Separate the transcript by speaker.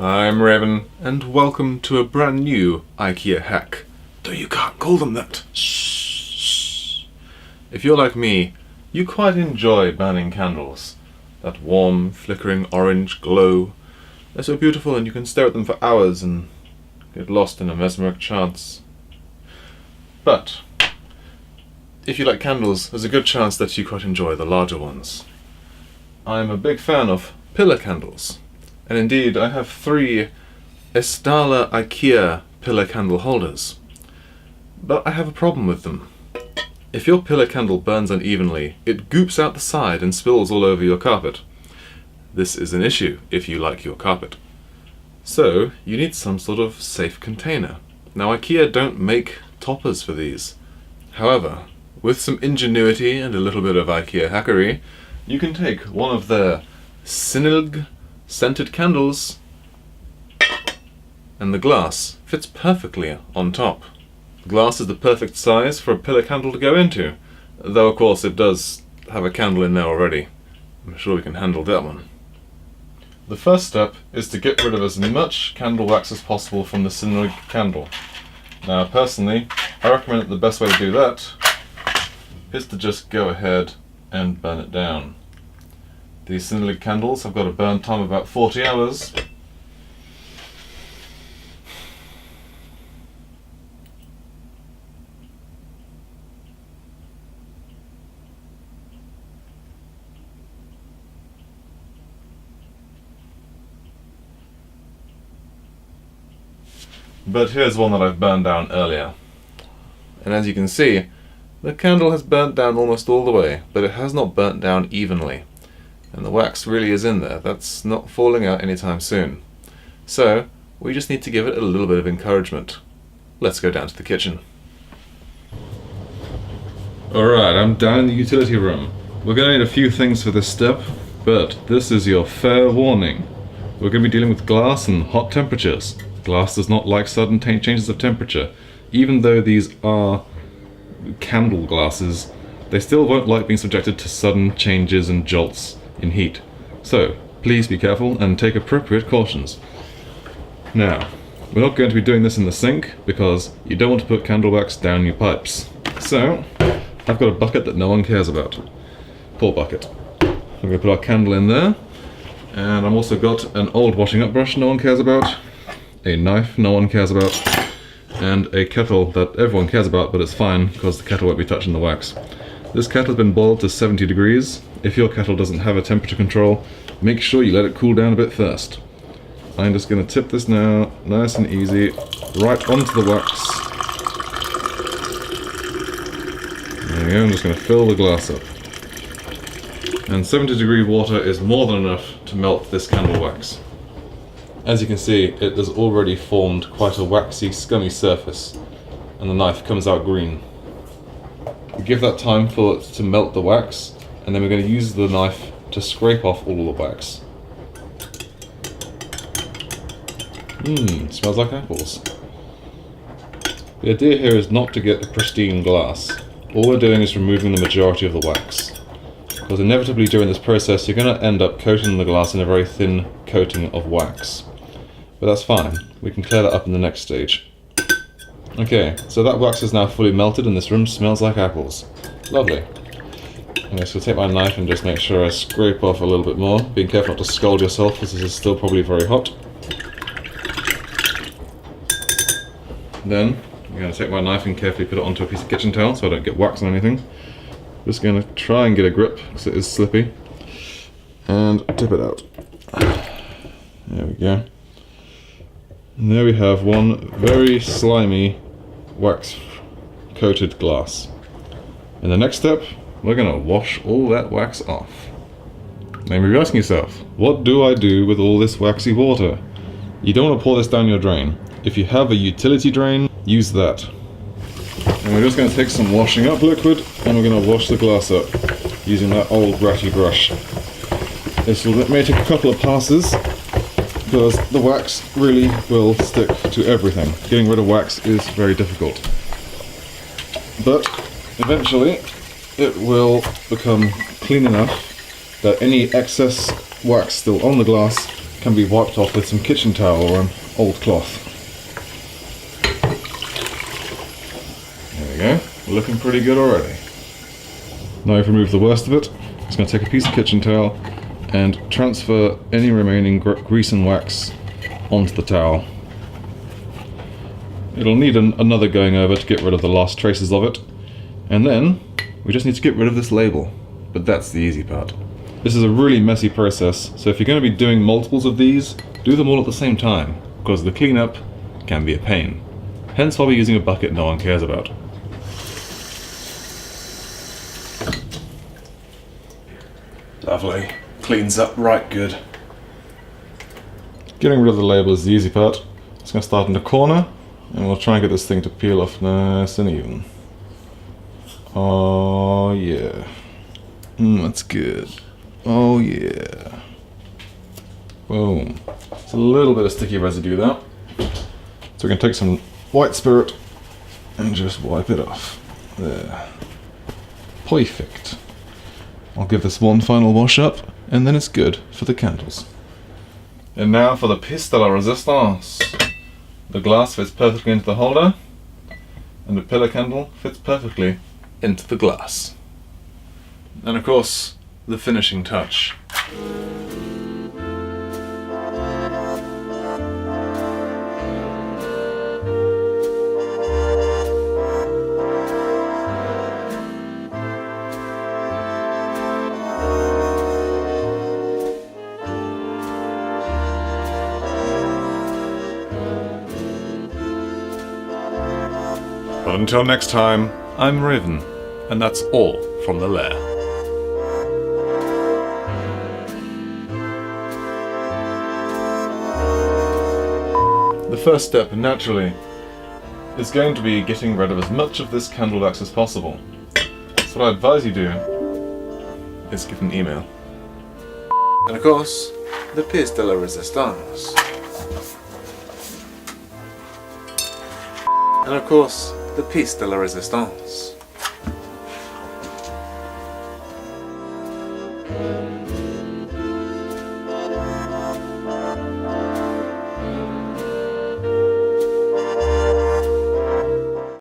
Speaker 1: I'm Raven, and welcome to a brand new IKEA hack. Though you can't call them that. Shh. If you're like me, you quite enjoy burning candles. That warm, flickering orange glow. They're so beautiful and you can stare at them for hours and get lost in a mesmeric trance. But if you like candles, there's a good chance that you quite enjoy the larger ones. I'm a big fan of pillar candles. And indeed, I have 3 Ersatta IKEA pillar candle holders. But I have a problem with them. If your pillar candle burns unevenly, it goops out the side and spills all over your carpet. This is an issue if you like your carpet. So, you need some sort of safe container. Now, IKEA don't make toppers for these. However, with some ingenuity and a little bit of IKEA hackery, you can take one of their Sinnlig scented candles, and the glass fits perfectly on top. The glass is the perfect size for a pillar candle to go into, though of course it does have a candle in there already. I'm sure we can handle that one. The first step is to get rid of as much candle wax as possible from the Sinnlig candle. Now personally, I recommend that the best way to do that is to just go ahead and burn it down. These Sinnlig candles have got a burn time of about 40 hours. But here's one that I've burned down earlier. And as you can see, the candle has burnt down almost all the way, but it has not burnt down evenly. And the wax really is in there. That's not falling out anytime soon. So, we just need to give it a little bit of encouragement. Let's go down to the kitchen. Alright, I'm down in the utility room. We're going to need a few things for this step, but this is your fair warning. We're going to be dealing with glass and hot temperatures. Glass does not like sudden changes of temperature. Even though these are candle glasses, they still won't like being subjected to sudden changes and jolts in heat. So, please be careful and take appropriate cautions. Now, we're not going to be doing this in the sink because you don't want to put candle wax down your pipes. So, I've got a bucket that no one cares about. Poor bucket. We're going to put our candle in there, and I've also got an old washing up brush no one cares about, a knife no one cares about, and a kettle that everyone cares about, but it's fine because the kettle won't be touching the wax. This kettle has been boiled to 70 degrees. If your kettle doesn't have a temperature control, make sure you let it cool down a bit first. I'm just going to tip this now, nice and easy, right onto the wax. There we go, I'm just going to fill the glass up. And 70-degree water is more than enough to melt this candle wax. As you can see, it has already formed quite a waxy, scummy surface, and the knife comes out green. We give that time for it to melt the wax, and then we're going to use the knife to scrape off all of the wax. Smells like apples. The idea here is not to get a pristine glass. All we're doing is removing the majority of the wax. Because inevitably during this process you're going to end up coating the glass in a very thin coating of wax. But that's fine, we can clear that up in the next stage. Okay, so that wax is now fully melted and this room smells like apples. Lovely. Okay, so I'll take my knife and just make sure I scrape off a little bit more, being careful not to scald yourself because this is still probably very hot. Then, I'm going to take my knife and carefully put it onto a piece of kitchen towel so I don't get wax on anything. Just going to try and get a grip because it is slippy. And tip it out. There we go. And there we have one very slimy wax coated glass. In the next step, we're going to wash all that wax off. Now you're asking yourself, what do I do with all this waxy water? You don't want to pour this down your drain. If you have a utility drain, use that. And we're just going to take some washing up liquid and we're going to wash the glass up using that old ratty brush. This may take a couple of passes because the wax really will stick to everything. Getting rid of wax is very difficult. But eventually it will become clean enough that any excess wax still on the glass can be wiped off with some kitchen towel or an old cloth. There we go, looking pretty good already. Now I've removed the worst of it. I'm just going to take a piece of kitchen towel and transfer any remaining grease and wax onto the towel. It'll need another going over to get rid of the last traces of it, and then we just need to get rid of this label, but that's the easy part. This is a really messy process, so if you're going to be doing multiples of these, do them all at the same time, because the cleanup can be a pain. Hence why we're using a bucket no one cares about. Lovely. Cleans up right good. Getting rid of the label is the easy part. It's going to start in the corner, and we'll try and get this thing to peel off nice and even. Oh yeah. That's good. Oh yeah. Boom. It's a little bit of sticky residue there. So we can take some white spirit and just wipe it off. There. Perfect. I'll give this one final wash up, and then it's good for the candles. And now for the pièce de la résistance. The glass fits perfectly into the holder, and the pillar candle fits perfectly into the glass. And of course, the finishing touch. But until next time, I'm Raven, and that's all from the lair. The first step, naturally, is going to be getting rid of as much of this candle wax as possible. So what I advise you do is give an email. And of course, the pièce de la résistance. And of course, the pièce de la résistance.